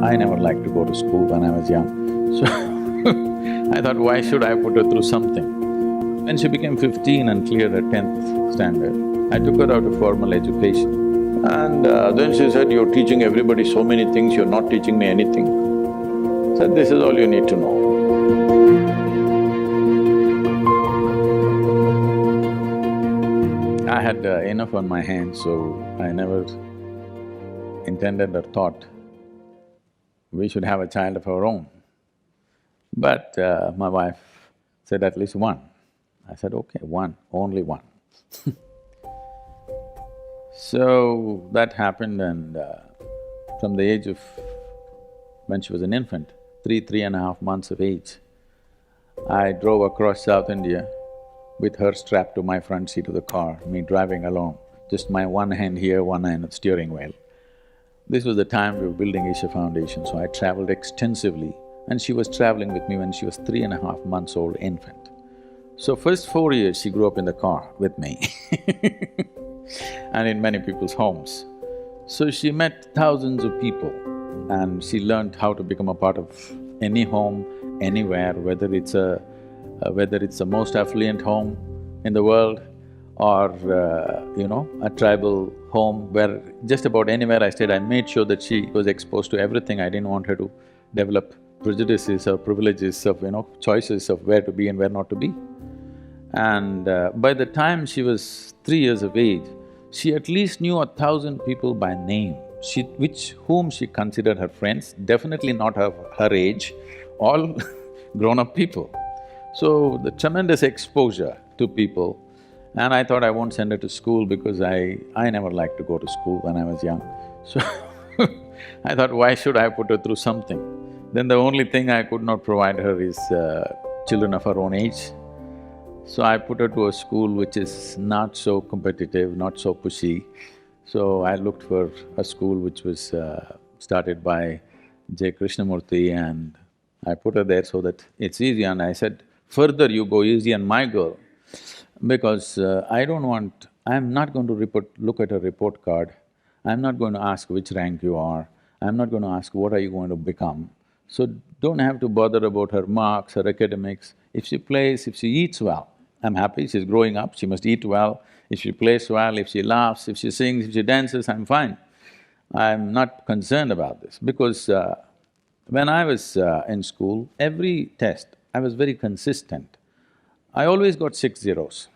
I never liked to go to school when I was young, so I thought, why should I put her through something? When she became 15 and cleared her 10th standard, I took her out of formal education. And then she said, "You're teaching everybody so many things, you're not teaching me anything." I said, "This is all you need to know." I had enough on my hands, so I never intended or thought we should have a child of our own. But my wife said at least one. I said, okay, one, only one. So that happened, and from the age of… when she was an infant, 3.5 months of age, I drove across South India with her strapped to my front seat of the car, me driving alone, just my one hand here, one hand on the steering wheel. This was the time we were building Isha Foundation, so I travelled extensively, and she was travelling with me when she was 3.5 months old infant. So first 4 years she grew up in the car with me and in many people's homes. So she met thousands of people and she learned how to become a part of any home, anywhere, whether it's the most affluent home in the world or, a tribal home where just about anywhere I stayed, I made sure that she was exposed to everything. I didn't want her to develop prejudices or privileges of, choices of where to be and where not to be. And by the time she was 3 years of age, she at least knew 1,000 people by name, whom she considered her friends, definitely not her age, all grown-up people. So the tremendous exposure to people, and I thought I won't send her to school because I never liked to go to school when I was young. So I thought, why should I put her through something? Then the only thing I could not provide her is children of her own age. So I put her to a school which is not so competitive, not so pushy. So I looked for a school which was started by J. Krishnamurti, and I put her there so that it's easy. And I said, further you go easy on my girl, because I'm not going to look at a report card. I'm not going to ask which rank you are. I'm not going to ask what are you going to become. So don't have to bother about her marks, her academics. If she plays, if she eats well, I'm happy, she's growing up, she must eat well. If she plays well, if she laughs, if she sings, if she dances, I'm fine. I'm not concerned about this because when I was in school, every test, I was very consistent. I always got 6 zeros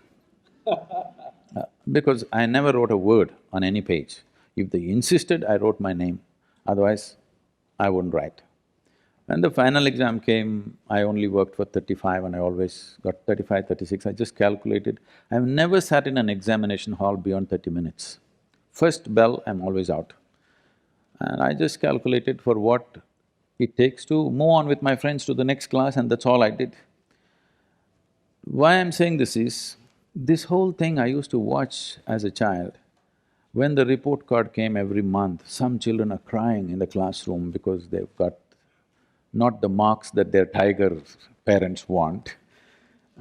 because I never wrote a word on any page. If they insisted, I wrote my name, otherwise I wouldn't write. When the final exam came, I only worked for 35 and I always got 35, 36, I just calculated. I've never sat in an examination hall beyond 30 minutes. First bell, I'm always out. And I just calculated for what it takes to move on with my friends to the next class, and that's all I did. Why I'm saying this is, this whole thing I used to watch as a child. When the report card came every month, some children are crying in the classroom because they've got not the marks that their tiger parents want,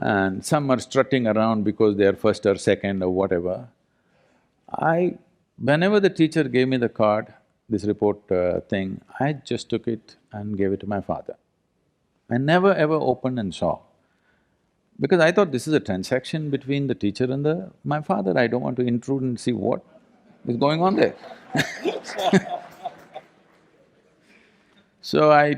and some are strutting around because they are first or second or whatever. Whenever the teacher gave me the card, this report thing, I just took it and gave it to my father. I never ever opened and saw, because I thought this is a transaction between the teacher and my father. I don't want to intrude and see what is going on there. So I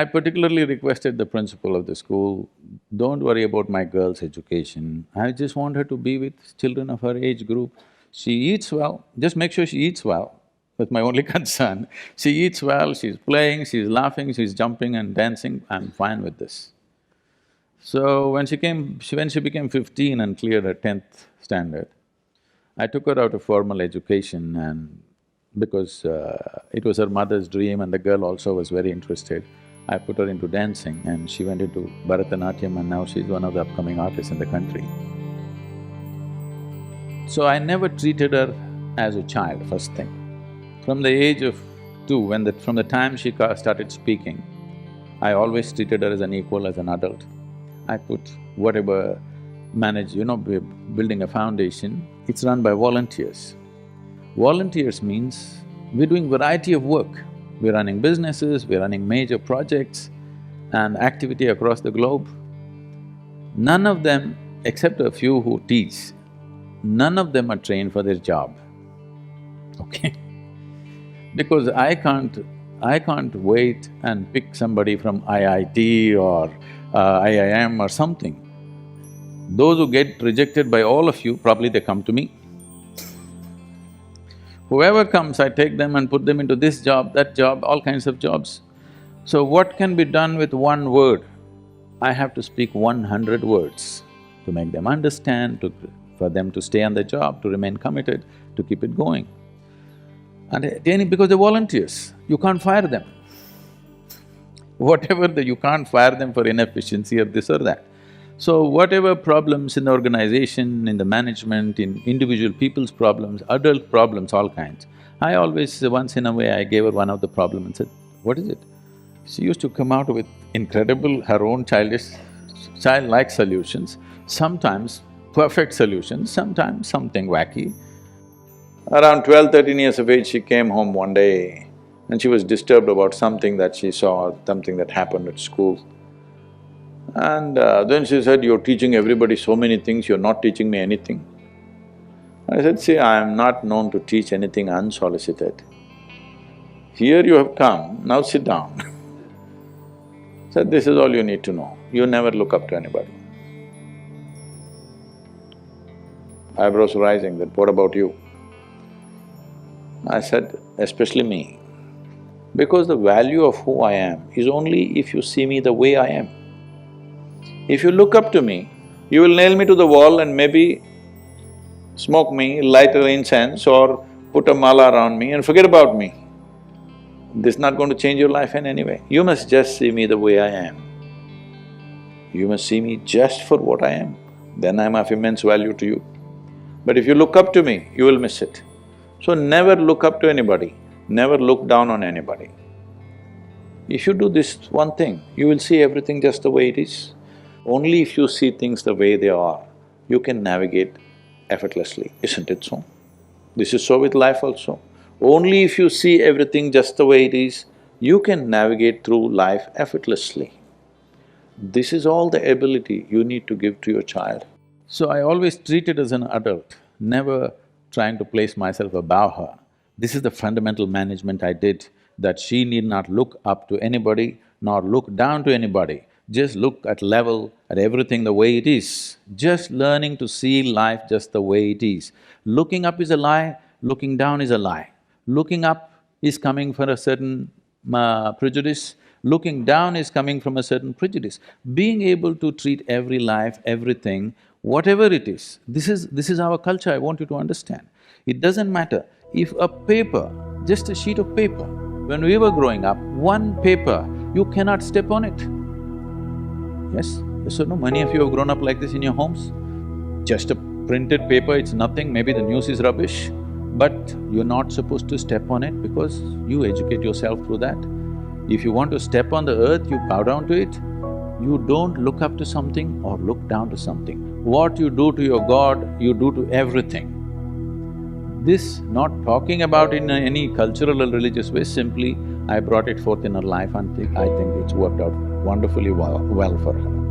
particularly requested the principal of the school, don't worry about my girl's education, I just want her to be with children of her age group. She eats well, just make sure she eats well, that's my only concern. She eats well, she's playing, she's laughing, she's jumping and dancing, I'm fine with this. So when she became 15 and cleared her 10th standard, I took her out of formal education, and because it was her mother's dream and the girl also was very interested, I put her into dancing and she went into Bharatanatyam, and now she's one of the upcoming artists in the country. So I never treated her as a child, first thing. From the age of 2, from the time she started speaking, I always treated her as an equal, as an adult. I put whatever we're building a foundation, it's run by volunteers. Volunteers means we're doing variety of work. We're running businesses, we're running major projects and activity across the globe. None of them, except a few who teach, none of them are trained for their job, okay? Because I can't wait and pick somebody from IIT or IIM or something. Those who get rejected by all of you, probably they come to me. Whoever comes, I take them and put them into this job, that job, all kinds of jobs. So what can be done with one word? I have to speak 100 words to make them understand, for them to stay on the job, to remain committed, to keep it going. And because they're volunteers, you can't fire them. You can't fire them for inefficiency or this or that. So whatever problems in the organization, in the management, in individual people's problems, adult problems, all kinds, I always, once in a way, I gave her one of the problem and said, "What is it?" She used to come out with incredible, her own childlike solutions, sometimes perfect solutions, sometimes something wacky. Around 12, 13 years of age, she came home one day and she was disturbed about something that she saw, something that happened at school. And then she said, "You're teaching everybody so many things, you're not teaching me anything." I said, "See, I am not known to teach anything unsolicited. Here you have come, now sit down." Said, "This is all you need to know, you never look up to anybody." Eyebrows rising, that, "What about you?" I said, "Especially me, because the value of who I am is only if you see me the way I am. If you look up to me, you will nail me to the wall and maybe smoke me, light an incense or put a mala around me and forget about me. This is not going to change your life in any way. You must just see me the way I am. You must see me just for what I am, then I'm of immense value to you. But if you look up to me, you will miss it. So never look up to anybody, never look down on anybody. If you do this one thing, you will see everything just the way it is. Only if you see things the way they are, you can navigate effortlessly, isn't it so? This is so with life also. Only if you see everything just the way it is, you can navigate through life effortlessly. This is all the ability you need to give to your child. So I always treat it as an adult, never trying to place myself above her. This is the fundamental management I did, that she need not look up to anybody, nor look down to anybody. Just look at level, at everything the way it is. Just learning to see life just the way it is. Looking up is a lie, looking down is a lie. Looking up is coming from a certain prejudice, looking down is coming from a certain prejudice. Being able to treat every life, everything, whatever it is, this is our culture, I want you to understand. It doesn't matter if a paper, just a sheet of paper, when we were growing up, one paper, you cannot step on it. Yes or no? Many of you have grown up like this in your homes. Just a printed paper, it's nothing, maybe the news is rubbish, but you're not supposed to step on it because you educate yourself through that. If you want to step on the earth, you bow down to it. You don't look up to something or look down to something. What you do to your God, you do to everything. This, not talking about in any cultural or religious way, simply I brought it forth in her life and I think it's worked out wonderfully well for her.